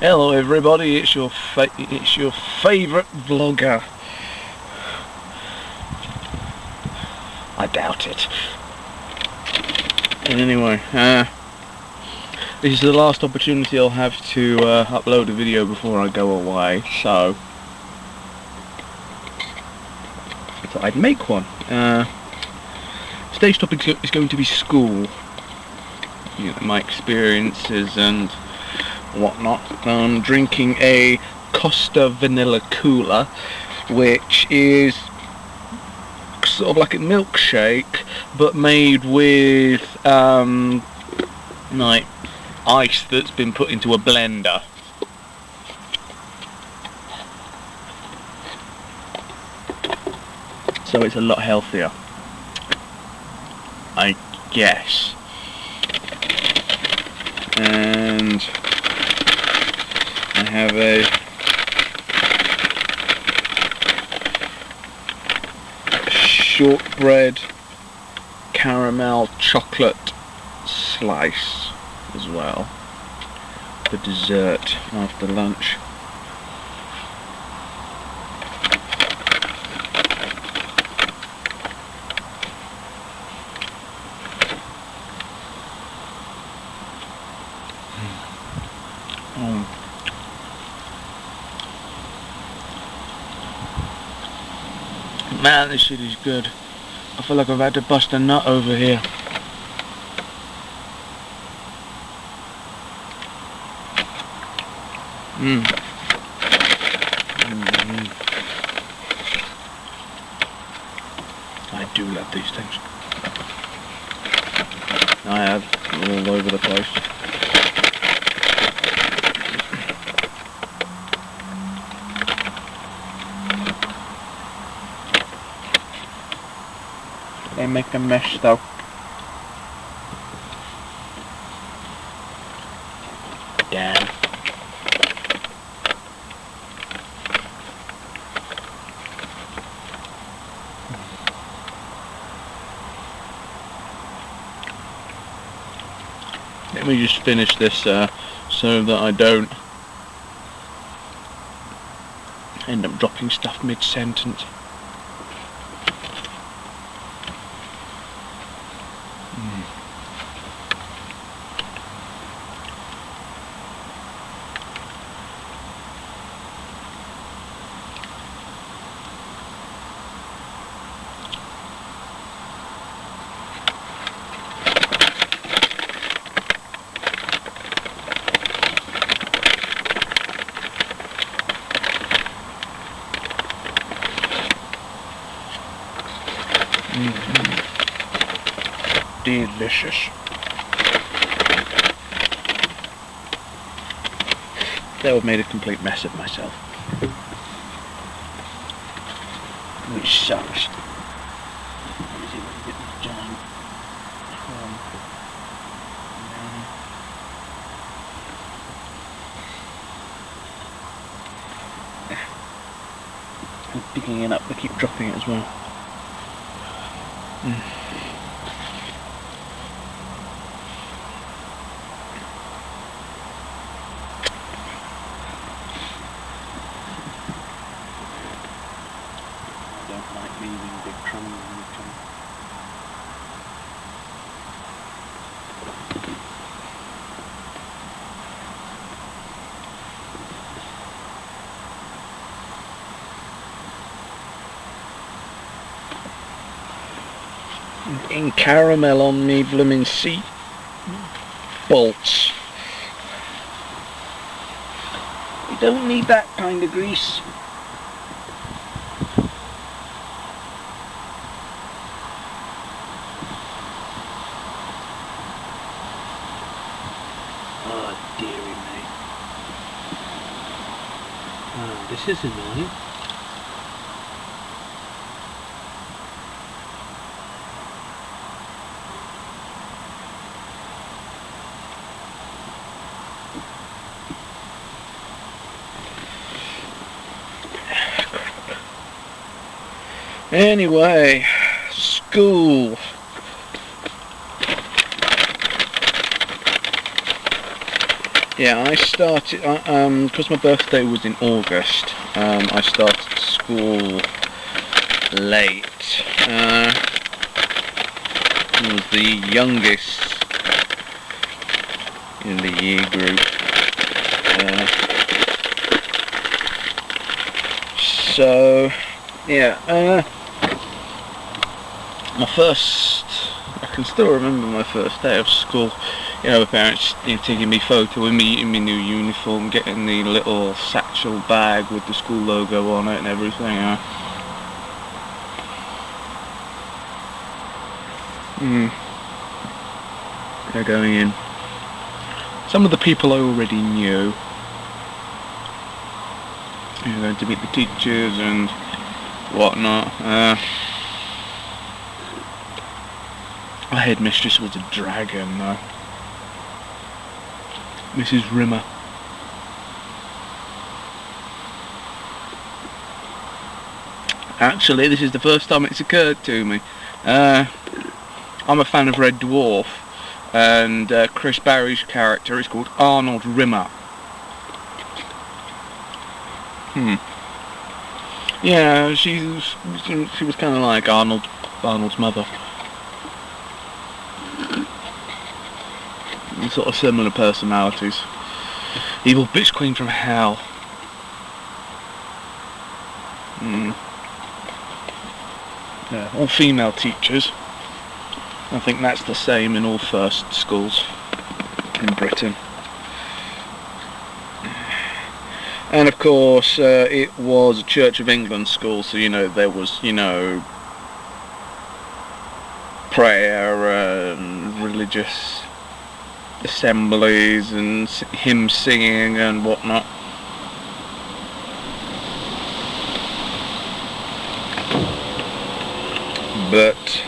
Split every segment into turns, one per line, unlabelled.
Hello everybody, it's your favourite vlogger. I doubt it. Anyway, this is the last opportunity I'll have to upload a video before I go away, so I thought I'd make one. Today's topic is going to be school. You know, my experiences and whatnot. I'm drinking a Costa Vanilla Cooler, which is sort of like a milkshake but made with like ice that's been put into a blender. So it's a lot healthier, I guess. And I have a shortbread caramel chocolate slice as well for dessert after lunch. Man, this shit is good. I feel like I've had to bust a nut over here. I do love these things. I have all over the place. They make a mess though. Damn. Let me just finish this so that I don't end up dropping stuff mid-sentence. Delicious. They have made a complete mess of myself, which sucks. Let me see if I can get this done. I'm picking it up, but keep dropping it as well. Leaving big crumbs in the tongue. In caramel on me blooming seat bolts. You don't need that kind of grease. Oh, dearie me. Oh, this is annoying. Anyway, school. Yeah, I started, because my birthday was in August, I started school late. I was the youngest in the year group. So, yeah, I can still remember my first day of school. You know, my parents taking me photo of me in my new uniform, getting the little satchel bag with the school logo on it and everything. They're going in. Some of the people I already knew. You're going to meet the teachers and whatnot. Our headmistress was a dragon, though. Mrs. Rimmer. Actually, this is the first time it's occurred to me. I'm a fan of Red Dwarf, and Chris Barry's character is called Arnold Rimmer. Yeah, she was kind of like Arnold's mother. Sort of similar personalities. Evil bitch queen from hell. Yeah, all female teachers. I think that's the same in all first schools in Britain. And of course, it was a Church of England school, so there was prayer and religious assemblies and hymn singing and whatnot. But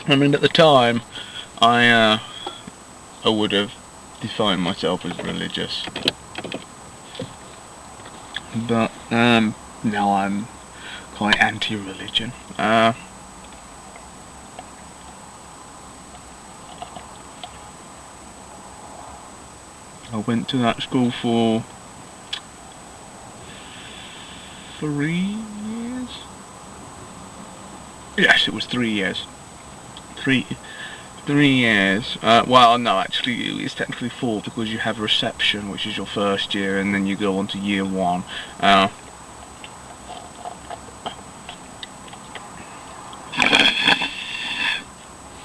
I mean, at the time, I would have defined myself as religious, but now I'm quite anti-religion. I went to that school for 3 years? Yes, it was 3 years. 3 years. Well, no, actually, it's technically 4 because you have reception, which is your first year, and then you go on to year 1. I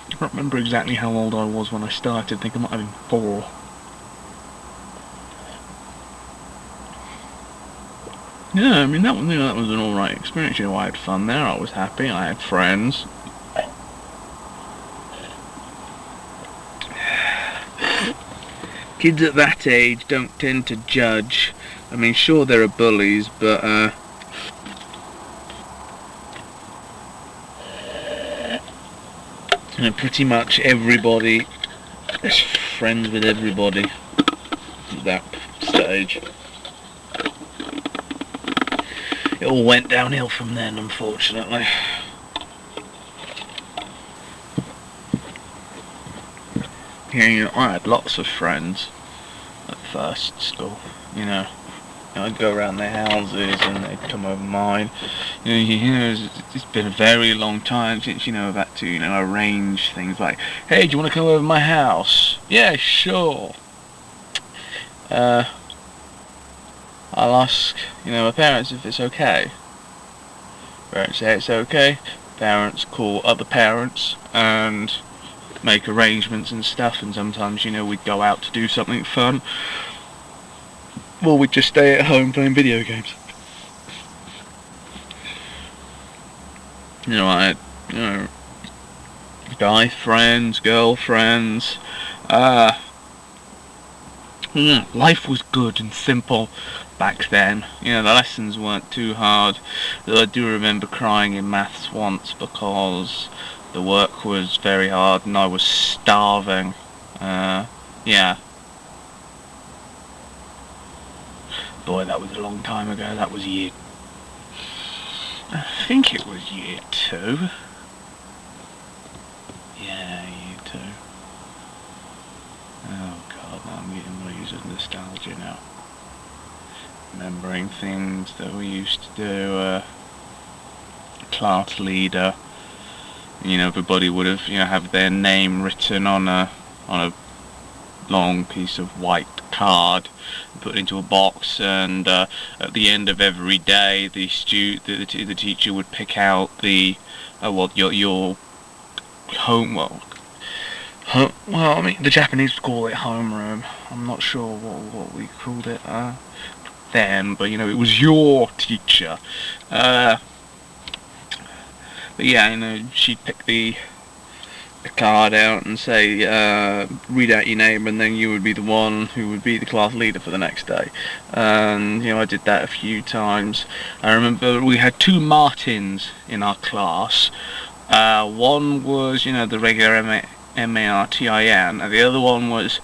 can't remember exactly how old I was when I started. I think I might have been 4. Yeah, I mean, that was an alright experience. I had fun there, I was happy, I had friends. Kids at that age don't tend to judge. I mean, sure, there are bullies, but pretty much everybody is friends with everybody at that stage. It all went downhill from then, unfortunately. Yeah, I had lots of friends at first school. I'd go around their houses and they'd come over mine. It's been a very long time since I've had to arrange things like, hey, do you want to come over to my house? Yeah, sure. I'll ask my parents if it's okay. Parents say it's okay. Parents call other parents and make arrangements and stuff, and sometimes we'd go out to do something fun, or we'd just stay at home playing video games. I had guy friends, girlfriends. Life was good and simple back then. The lessons weren't too hard. Though I do remember crying in maths once because the work was very hard and I was starving. Yeah. Boy, that was a long time ago. That was I think it was year 2. Yeah, year 2. Oh, God. nostalgia now. Remembering things that we used to do. Class leader. Everybody would have, have their name written on a long piece of white card, put into a box, and at the end of every day, the teacher would pick out your homework. Well, I mean, the Japanese would call it homeroom. I'm not sure what we called it then, but it was your teacher. But yeah, she'd pick the card out and say, read out your name, and then you would be the one who would be the class leader for the next day. And I did that a few times. I remember we had 2 Martins in our class. One was the regular Martin, and the other one was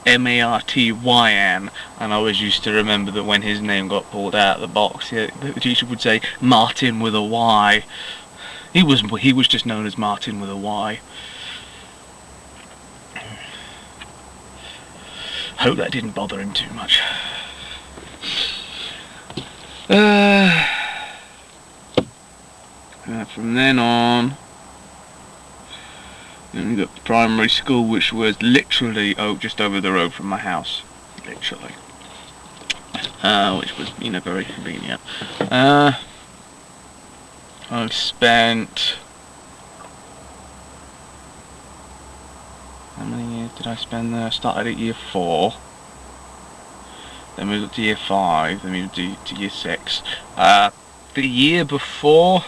Martyn, and I always used to remember that when his name got pulled out of the box, the teacher would say Martin with a Y. He was just known as Martin with a Y. Hope that didn't bother him too much. From then on, we got the primary school, which was literally just over the road from my house, literally, which was very convenient. I spent, how many years did I spend there? I started at year 4, then moved up to year 5, then moved to year 6. The year before,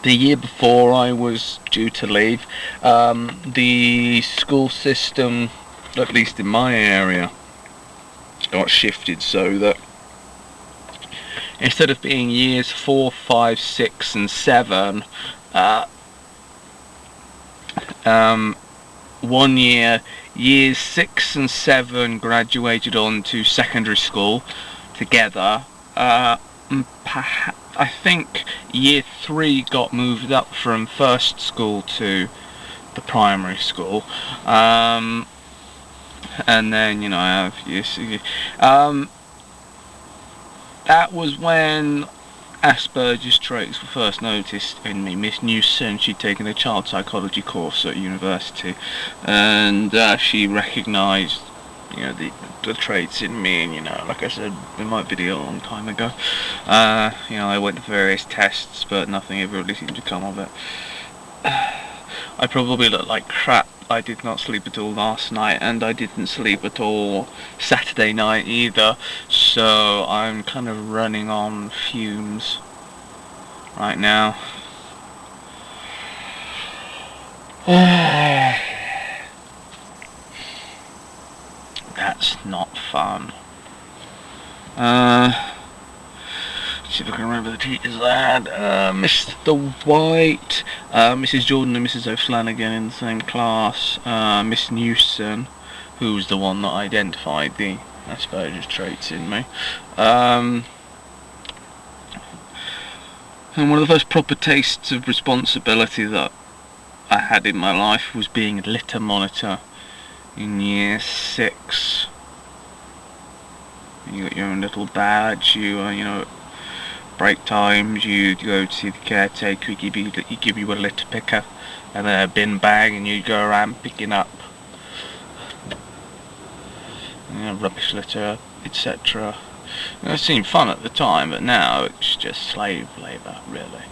the year before I was due to leave, the school system, at least in my area, got shifted so that instead of being years 4, 5, 6 and 7, 1 year, years 6 and 7 graduated on to secondary school together. I think year 3 got moved up from first school to the primary school, and then I have that was when Asperger's traits were first noticed in me. Miss Newson, she'd taken a child psychology course at university, and she recognised the traits in me, and like I said in my video a long time ago, I went to various tests, but nothing ever really seemed to come of it. I probably look like crap. I did not sleep at all last night, and I didn't sleep at all Saturday night either, so I'm kind of running on fumes right now. That's not fun. See if I can remember the teachers I had. Mr. White, Mrs. Jordan and Mrs. O'Flanagan in the same class, Miss Newson, who was the one that identified the Asperger's traits in me. And one of the first proper tastes of responsibility that I had in my life was being a litter monitor in year 6. You got your own little badge, break times, you go to see the caretaker, he give you a litter picker and a bin bag, and you go around picking up rubbish litter, etc. It seemed fun at the time, but now it's just slave labour, really.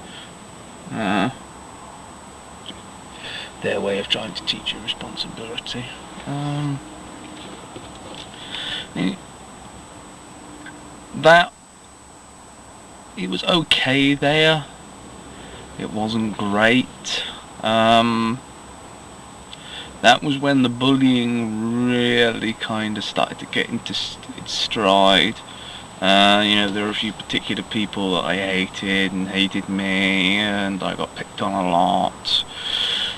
Their way of trying to teach you responsibility. That it was okay there. It wasn't great. That was when the bullying really kind of started to get into its stride. There were a few particular people that I hated and hated me, and I got picked on a lot,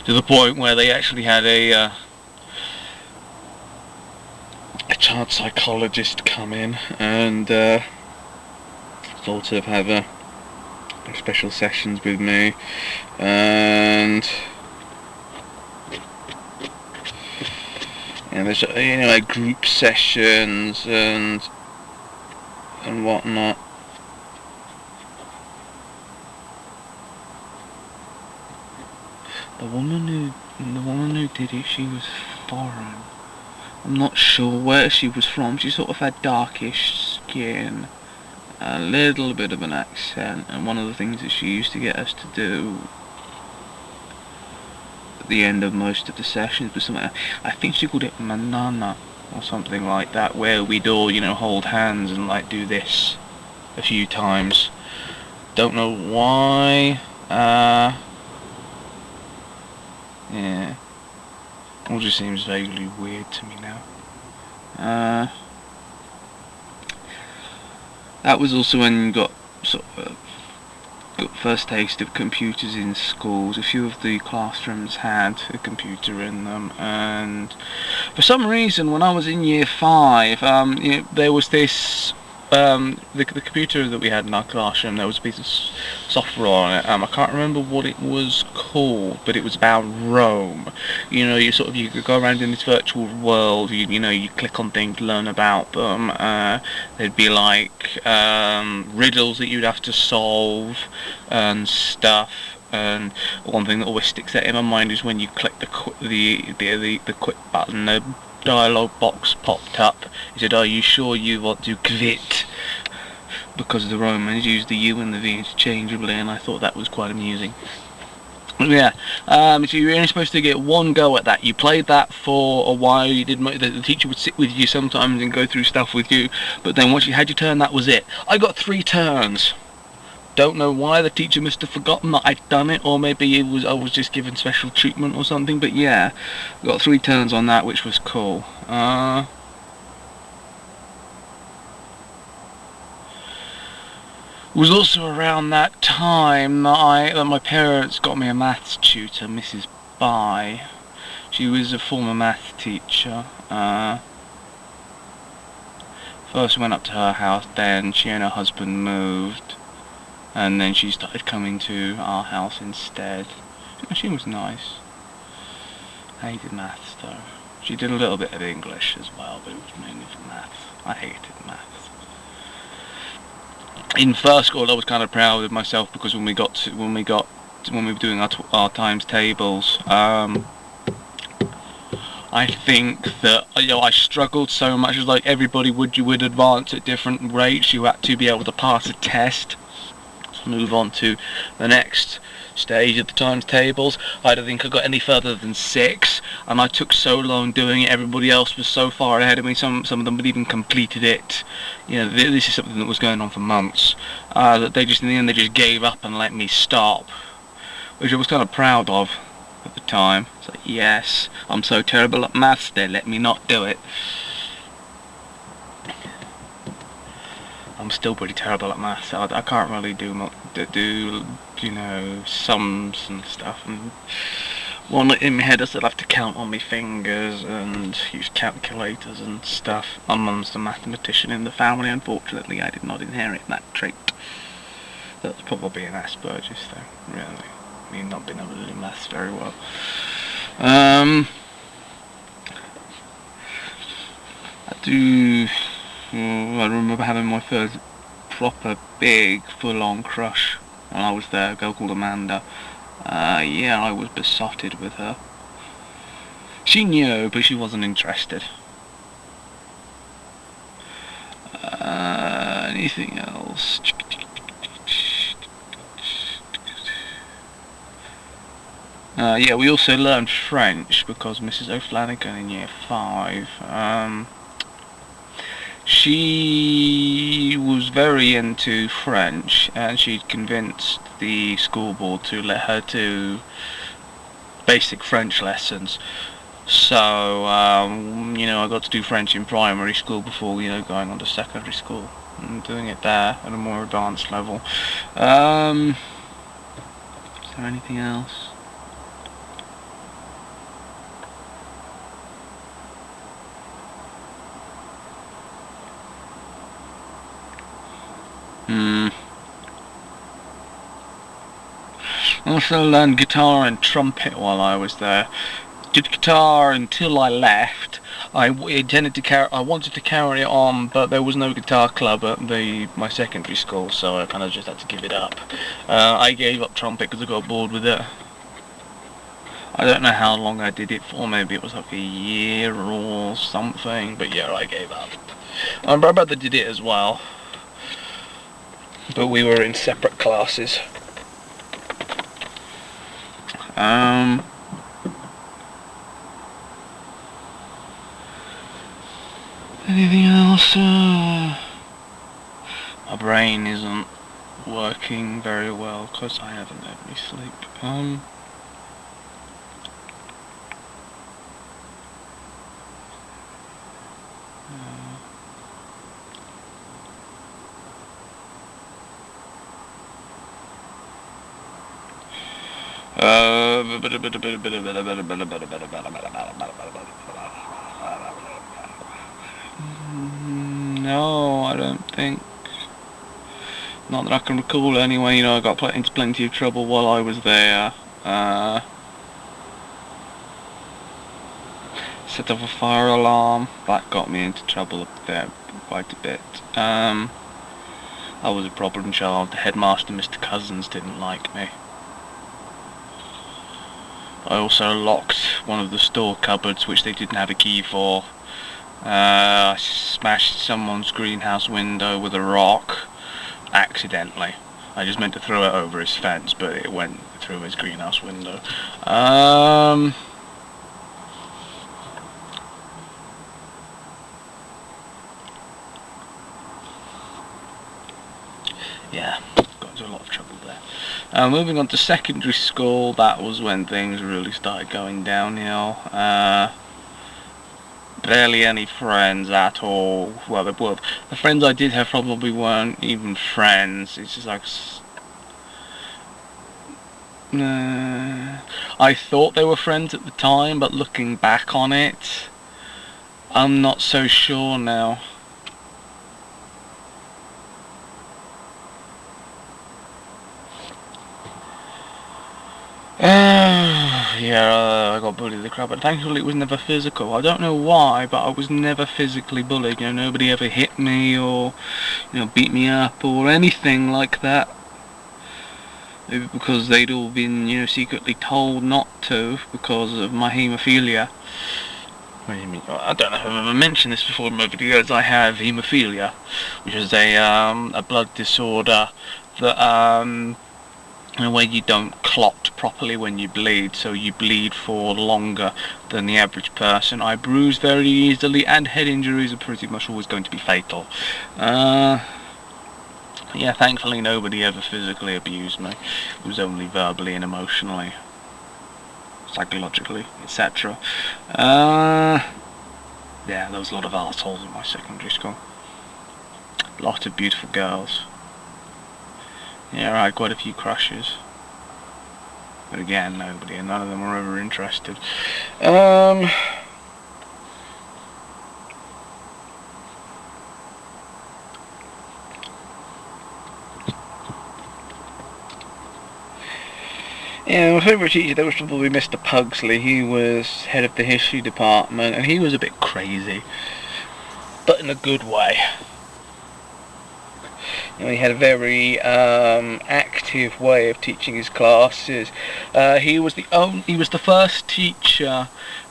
to the point where they actually had a child psychologist come in and sort of have a special sessions with me, and there's like group sessions and whatnot. The woman who did it, she was foreign. I'm not sure where she was from. She sort of had darkish skin, a little bit of an accent, and one of the things that she used to get us to do at the end of most of the sessions was something, I think she called it manana or something like that, where we'd all, hold hands and like do this a few times. Don't know why. Yeah. All just seems vaguely weird to me now. That was also when you got sort of got first taste of computers in schools. A few of the classrooms had a computer in them, and for some reason, when I was in year 5, there was this. The computer that we had in our classroom, there was a piece of software on it. I can't remember what it was called, but it was about Rome. You could go around in this virtual world. You click on things, learn about them. There'd be like riddles that you'd have to solve and stuff. And one thing that always sticks out in my mind is when you click the quit button. The dialogue box popped up. It said, "Are you sure you want to quit?" Because the Romans used the U and the V interchangeably, and I thought that was quite amusing. Yeah, so you're only supposed to get one go at that. You played that for a while. You did. The teacher would sit with you sometimes and go through stuff with you, but then once you had your turn, that was it. I got 3 turns. Don't know why. The teacher must have forgotten that I'd done it, or maybe I was just given special treatment or something. But yeah, got 3 turns on that, which was cool. It was also around that time that my parents got me a maths tutor, Mrs. Bai. She was a former math teacher. First went up to her house, then she and her husband moved. And then she started coming to our house instead. She was nice. I hated maths though. She did a little bit of English as well, but it was mainly for maths. I hated maths. In first school, I was kind of proud of myself because when we were doing our times tables, I think that I struggled so much. It was like everybody would advance at different rates. You had to be able to pass a test. Move on to the next stage of the times tables. I don't think I got any further than 6, and I took so long doing it. Everybody else was so far ahead of me. Some of them had even completed it. This is something that was going on for months. That they just in the end they just gave up and let me stop, which I was kind of proud of at the time. It's like, yes, I'm so terrible at maths, they let me not do it. I'm still pretty terrible at maths. I can't really do sums and stuff. And one in my head, I still have to count on my fingers and use calculators and stuff. My mum's the mathematician in the family. Unfortunately, I did not inherit that trait. That's probably an Asperger's thing, really. I mean, not being able to do maths very well. I remember having my first proper big full-on crush when I was there, a girl called Amanda. I was besotted with her. She knew, but she wasn't interested. Anything else? We also learned French because Mrs. O'Flanagan in year 5, she was very into French, and she'd convinced the school board to let her do basic French lessons. So, I got to do French in primary school before, going on to secondary school and doing it there at a more advanced level. Is there anything else? Also learned guitar and trumpet while I was there. Did guitar until I left. I wanted to carry it on, but there was no guitar club at my secondary school, so I kind of just had to give it up. I gave up trumpet because I got bored with it. I don't know how long I did it for, maybe it was like a year or something, but yeah, I gave up. My brother did it as well, but we were in separate classes. Anything else? My brain isn't working very well because I haven't had any sleep. No, I don't think. Not that I can recall anyway. You know, I got into plenty of trouble while I was there. Set off a fire alarm. That got me into trouble up there quite a bit. I was a problem child. The headmaster, Mr. Cousins, didn't like me. I also locked one of the store cupboards, which they didn't have a key for. I smashed someone's greenhouse window with a rock, accidentally. I just meant to throw it over his fence, but it went through his greenhouse window. Yeah, got into a lot of trouble there. Moving on to secondary school, that was when things really started going downhill. Barely any friends at all. Well, the friends I did have probably weren't even friends. It's just like... I thought they were friends at the time, but looking back on it, I'm not so sure now. Yeah, I got bullied the crap, but thankfully it was never physical. I don't know why, but I was never physically bullied. You know, nobody ever hit me or, you know, beat me up or anything like that. Maybe because they'd all been, you know, secretly told not to because of my haemophilia. What do you mean? I don't know if I've ever mentioned this before in my videos. I have haemophilia, which is a blood disorder that in a way you don't clot properly when you bleed, so you bleed for longer than the average person. I bruise very easily, and head injuries are pretty much always going to be fatal. Yeah, thankfully nobody ever physically abused me. It was only verbally and emotionally, psychologically, etc. Yeah, there was a lot of arseholes in my secondary school. A lot of beautiful girls. Yeah, I had quite a few crushes. But again, nobody, and none of them were ever interested. Yeah, my favourite teacher there was probably Mr. Pugsley. He was head of the history department, and he was a bit crazy, but in a good way. You know, he had a very active way of teaching his classes. He was the first teacher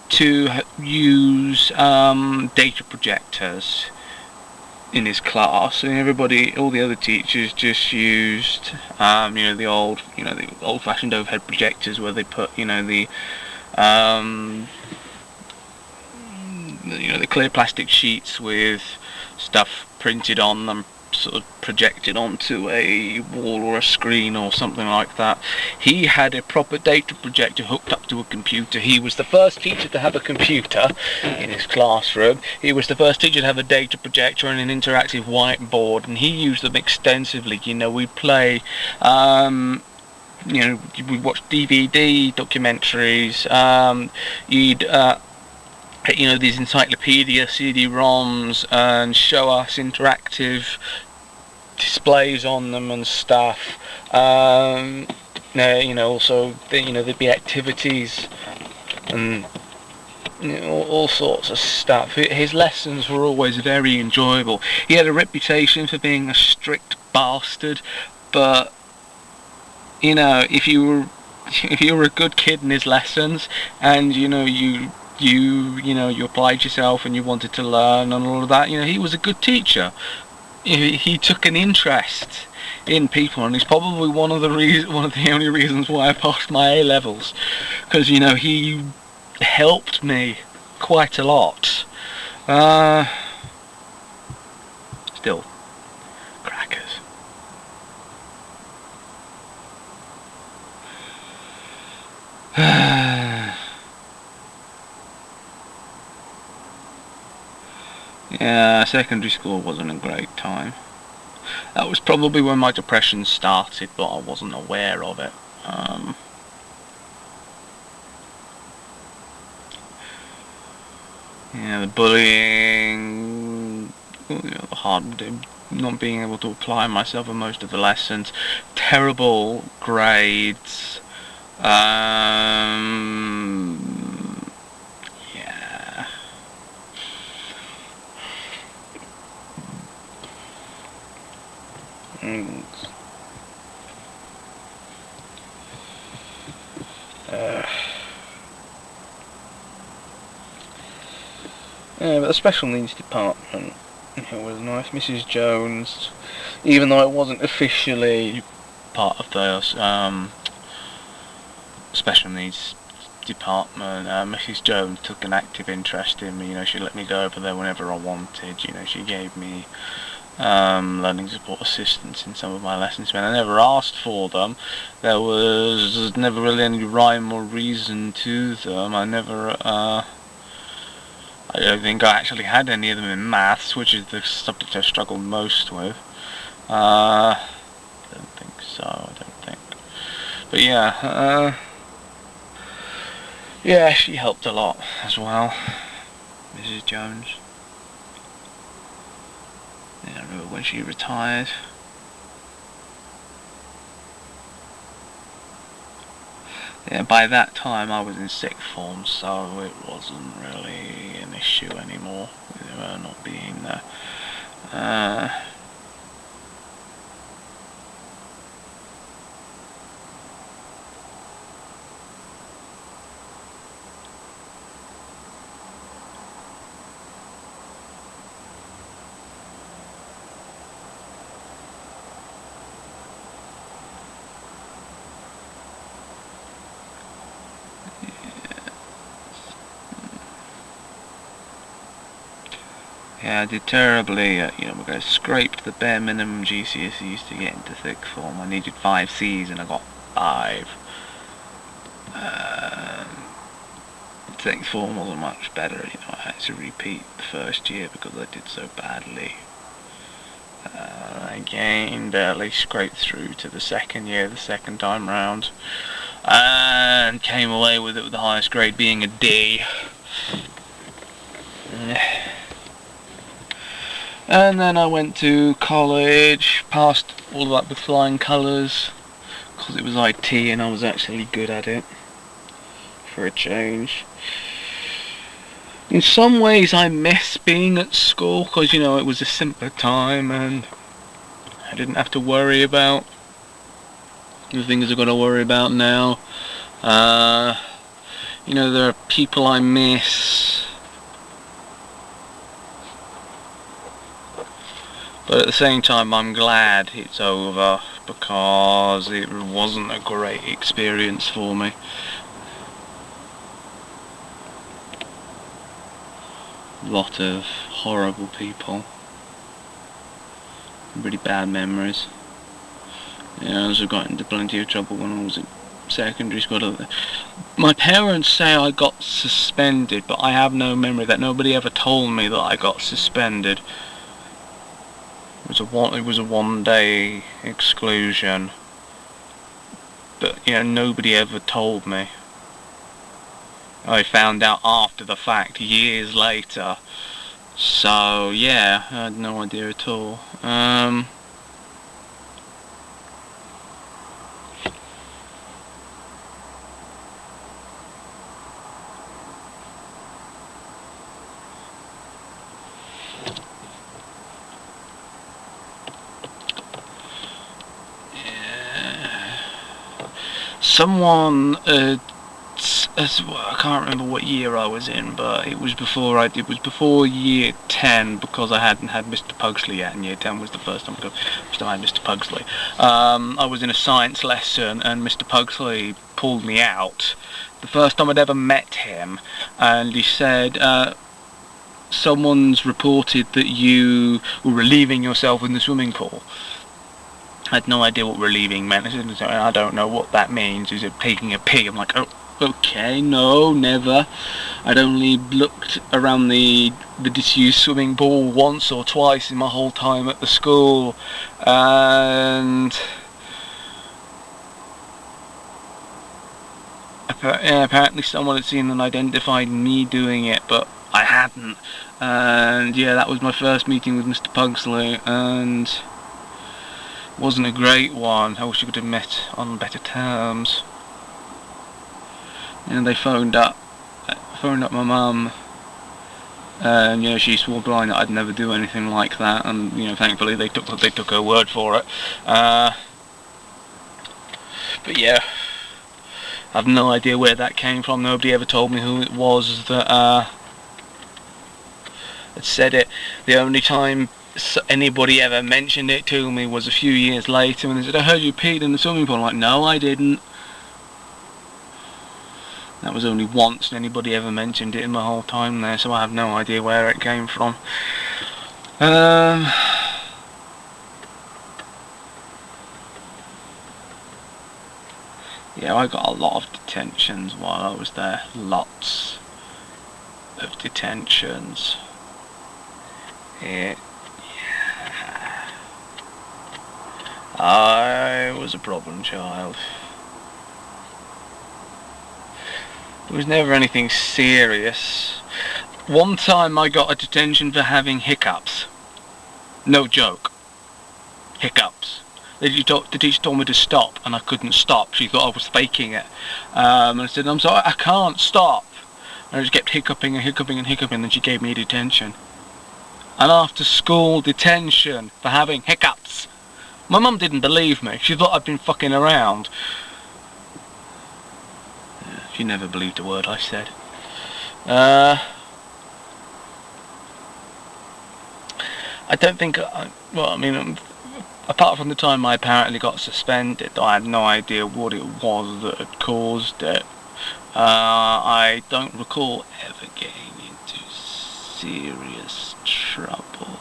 to use data projectors in his class, and all the other teachers just used, the old-fashioned overhead projectors where they put, the clear plastic sheets with stuff printed on them, sort of projected onto a wall or a screen or something like that. He had a proper data projector hooked up to a computer. He was the first teacher to have a computer in his classroom. He was the first teacher to have a data projector and an interactive whiteboard, and he used them extensively. You know, we'd play we watch DVD documentaries. These encyclopedia CD-ROMs, and show us interactive displays on them and stuff. Also there'd be activities and all sorts of stuff. His lessons were always very enjoyable. He had a reputation for being a strict bastard, but if you were a good kid in his lessons, and you applied yourself and you wanted to learn and all of that, he was a good teacher. He took an interest in people, and he's probably one of the only reasons why I passed my A levels, because he helped me quite a lot. Still, crackers. Yeah, secondary school wasn't a great time. That was probably when my depression started, but I wasn't aware of it. The bullying, the hard, not being able to apply myself in most of the lessons, terrible grades. Yeah. But the special needs department, it was nice. Mrs. Jones, even though it wasn't officially part of the special needs department, Mrs. Jones took an active interest in me. She let me go over there whenever I wanted. She gave me learning support assistance in some of my lessons. When I never asked for them, there was never really any rhyme or reason to them. I don't think I actually had any of them in maths, which is the subject I struggled most with. I don't think so, But yeah, she helped a lot as well, Mrs. Jones. I remember when she retired. Yeah, by that time I was in sixth form, so it wasn't really an issue anymore with her not being there. Yeah, I did terribly. I scraped the bare minimum GCSEs to get into sixth form. I needed 5 C's and I got 5. Sixth form wasn't much better. I had to repeat the first year because I did so badly. Again, barely scraped through to the second year, the second time round, and came away with it with the highest grade being a D. And then I went to college, passed all of that with flying colours, because it was IT and I was actually good at it, for a change. In some ways I miss being at school, because it was a simpler time and I didn't have to worry about the things I've got to worry about now. There are people I miss, but at the same time I'm glad it's over, because it wasn't a great experience for me. A lot of horrible people, really bad memories. I got into plenty of trouble when I was in secondary school. My parents say I got suspended, but I have no memory that. Nobody ever told me that I got suspended. It was a 1-day exclusion, but nobody ever told me. I found out after the fact, years later. So yeah, I had no idea at all. someone I can't remember what year I was in, but it was before year 10, because I hadn't had Mr. Pugsley yet, and year 10 was the first time I still had Mr. Pugsley. I was in a science lesson, and Mr. Pugsley pulled me out. The first time I'd ever met him, and he said, someone's reported that you were relieving yourself in the swimming pool. I had no idea what relieving meant. I don't know what that means. Is it taking a pee? I'm like, oh, okay, no, never. I'd only looked around the disused swimming pool once or twice in my whole time at the school, and apparently someone had seen and identified me doing it, but I hadn't. And yeah, that was my first meeting with Mr. Pugsley, and it wasn't a great one. I wish we could have met on better terms. And they phoned up my mum, and she swore blind that I'd never do anything like that, and thankfully they took her word for it. But yeah, I have no idea where that came from. Nobody ever told me who it was that had said it. The only time anybody ever mentioned it to me was a few years later, when they said, I heard you peed in the swimming pool. I'm like, no, I didn't. That was only once anybody ever mentioned it in my whole time there, so I have no idea where it came from. Yeah, I got a lot of detentions while I was there. Lots of detentions. I was a problem child. There was never anything serious. One time I got a detention for having hiccups. No joke. Hiccups. The teacher told me to stop, and I couldn't stop. She thought I was faking it. And I said, I'm sorry, I can't stop. And I just kept hiccuping, and she gave me detention. An after school detention for having hiccups. My mum didn't believe me. She thought I'd been fucking around. She never believed a word I said. I don't think, apart from the time I apparently got suspended, I had no idea what it was that had caused it. I don't recall ever getting into serious trouble.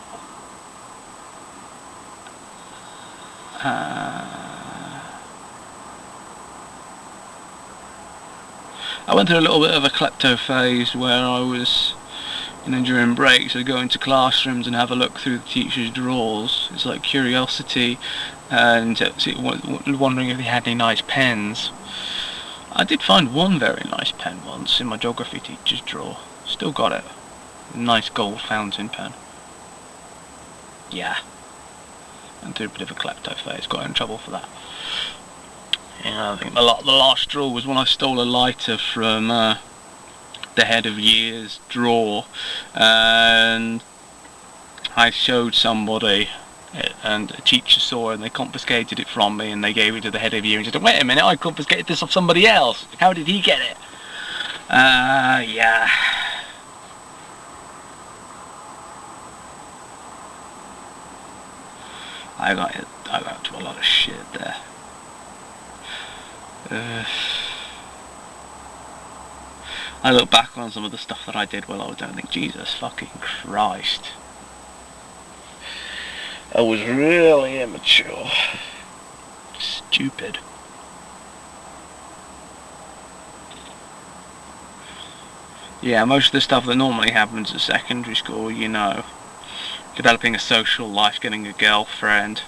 I went through a little bit of a klepto phase where I was, during breaks I'd go into classrooms and have a look through the teachers' drawers. It's like curiosity, and wondering if they had any nice pens. I did find one very nice pen once in my geography teacher's drawer. Still got it. A nice gold fountain pen. Yeah. Went through a bit of a klepto phase, got in trouble for that. I think the last straw was when I stole a lighter from the head of year's drawer, and I showed somebody, and a teacher saw it, and they confiscated it from me, and they gave it to the head of year and said, wait a minute, I confiscated this off somebody else. How did he get it? Yeah. I got into a lot of shit there. I look back on some of the stuff that I did while I was down and think, Jesus fucking Christ. I was really immature. Stupid. Yeah, most of the stuff that normally happens at secondary school, developing a social life, getting a girlfriend,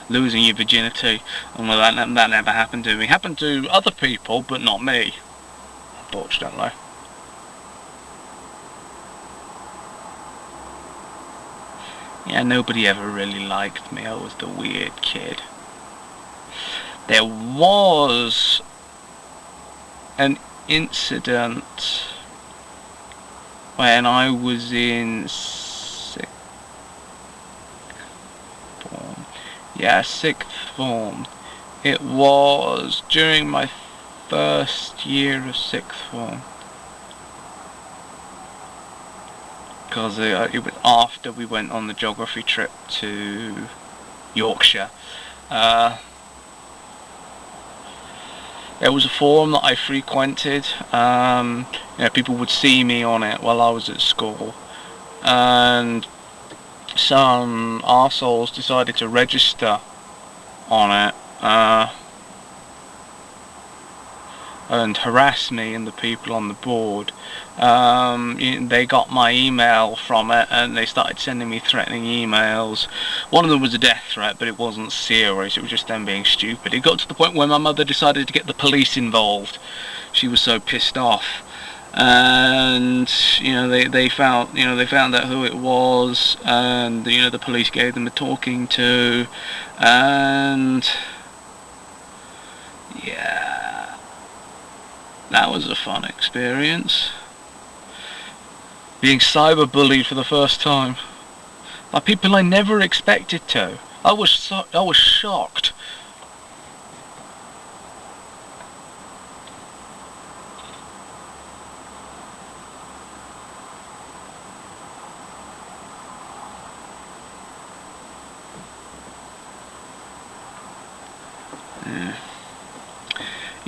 losing your virginity, and that never happened to me. Happened to other people, but not me, unfortunately. Yeah, nobody ever really liked me. I was the weird kid. There was an incident when I was in sixth form. It was during my first year of sixth form. Because it was after we went on the geography trip to Yorkshire. There was a forum that I frequented. People would see me on it while I was at school, and some arseholes decided to register on it and harass me and the people on the board. They got my email from it and they started sending me threatening emails. One of them was a death threat, but it wasn't serious, it was just them being stupid. It got to the point where my mother decided to get the police involved. She was so pissed off. And they found out who it was, and the police gave them a talking to, and yeah, that was a fun experience. Being cyberbullied for the first time by people I never expected to. I was shocked.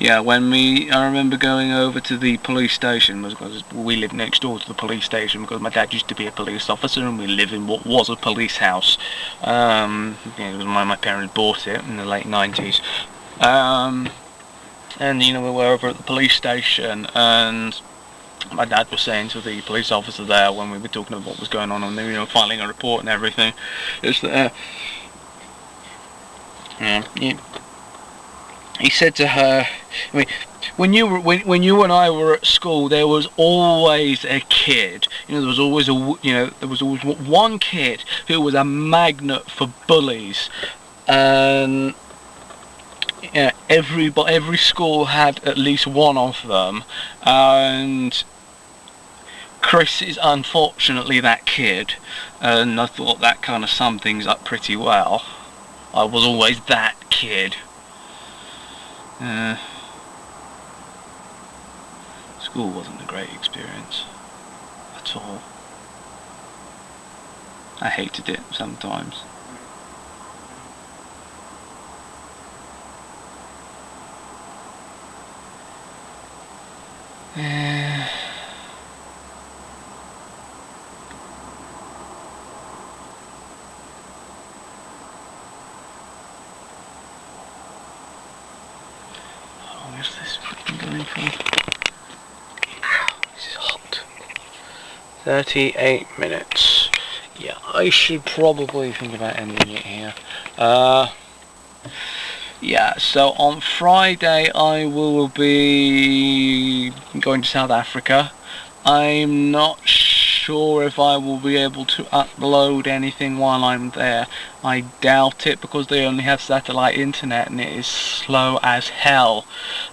Yeah, I remember going over to the police station, because we lived next door to the police station, because my dad used to be a police officer and we live in what was a police house. It was my parents bought it in the late 90s. And we were over at the police station, and my dad was saying to the police officer there, when we were talking about what was going on, and they were filing a report and everything, is that he said to her, when you and I were at school, there was always a kid. There was always one kid who was a magnet for bullies, and every school had at least one of them, and Chris is unfortunately that kid, and I thought that kind of summed things up pretty well. I was always that kid. School wasn't a great experience at all. I hated it sometimes. Where's this freaking going from? This is hot. 38 minutes. Yeah, I should probably think about ending it here. Yeah, so on Friday I will be going to South Africa. I'm not sure if I will be able to upload anything while I'm there. I doubt it, because they only have satellite internet and it is slow as hell.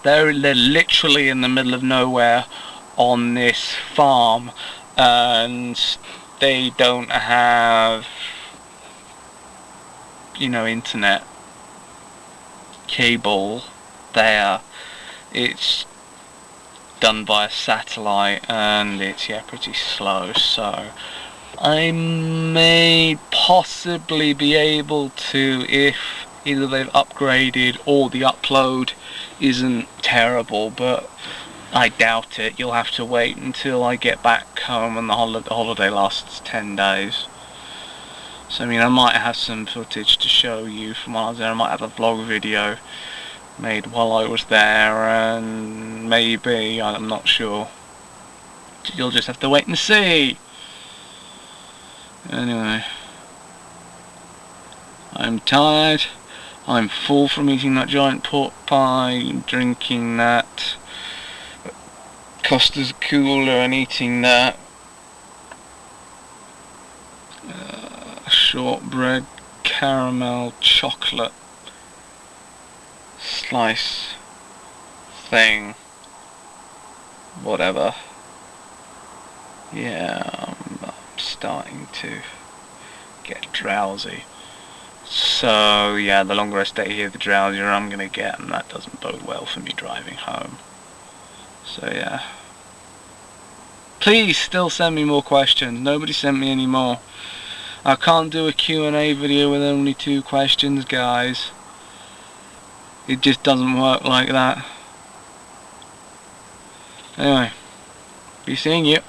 They're literally in the middle of nowhere on this farm, and they don't have internet cable there. It's done via satellite and it's pretty slow, so I may possibly be able to, if either they've upgraded or the upload isn't terrible, but I doubt it. You'll have to wait until I get back home, and the holiday lasts 10 days. So I might have some footage to show you from while I was there. I might have a vlog video made while I was there, and maybe, I'm not sure. You'll just have to wait and see. Anyway, I'm tired. I'm full from eating that giant pork pie, drinking that Costa's Cooler and eating that shortbread caramel chocolate slice thing, whatever. Yeah, I'm starting to get drowsy. So yeah, the longer I stay here, the drowsier I'm gonna get, and that doesn't bode well for me driving home. So yeah. Please still send me more questions. Nobody sent me any more. I can't do a Q&A video with only 2 questions, guys. It just doesn't work like that. Anyway, be seeing you.